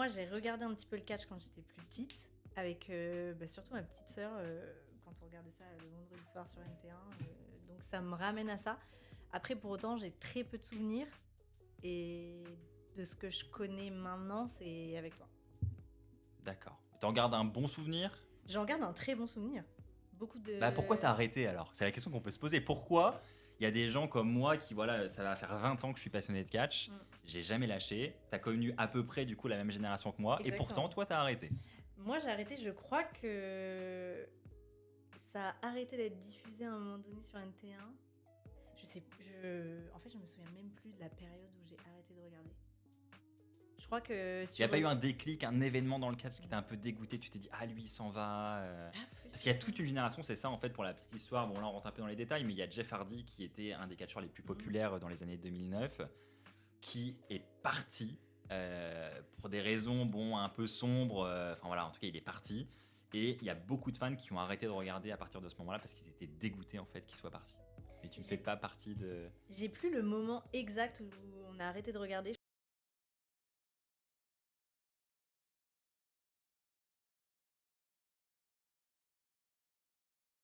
moi, j'ai regardé un petit peu le catch quand j'étais plus petite, avec surtout ma petite sœur, quand on regardait ça le vendredi soir sur NT1. Donc ça me ramène à ça. Après, pour autant, j'ai très peu de souvenirs. Et de ce que je connais maintenant, c'est avec toi. D'accord. T'en gardes un bon souvenir? J'en garde un très bon souvenir. Beaucoup de... Bah pourquoi t'as arrêté alors? C'est la question qu'on peut se poser. Pourquoi il y a des gens comme moi qui, voilà, ça va faire 20 ans que je suis passionné de catch, j'ai jamais lâché, t'as connu à peu près du coup la même génération que moi, Exactement. et pourtant toi t'as arrêté. Moi j'ai arrêté, je crois que ça a arrêté d'être diffusé à un moment donné sur NT1. En fait je me souviens même plus de la période où j'ai arrêté de regarder. Je crois que Il n'y a pas eu un déclic, un événement dans le catch qui t'a un peu dégoûté, tu t'es dit ah lui il s'en va. Parce qu'il y a toute une génération, c'est ça en fait pour la petite histoire, bon là on rentre un peu dans les détails, mais il y a Jeff Hardy qui était un des catcheurs les plus populaires dans les années 2009, qui est parti pour des raisons bon un peu sombres, enfin voilà en tout cas il est parti, et il y a beaucoup de fans qui ont arrêté de regarder à partir de ce moment-là parce qu'ils étaient dégoûtés en fait qu'il soit parti. Mais tu ne fais pas partie de... J'ai plus le moment exact où on a arrêté de regarder.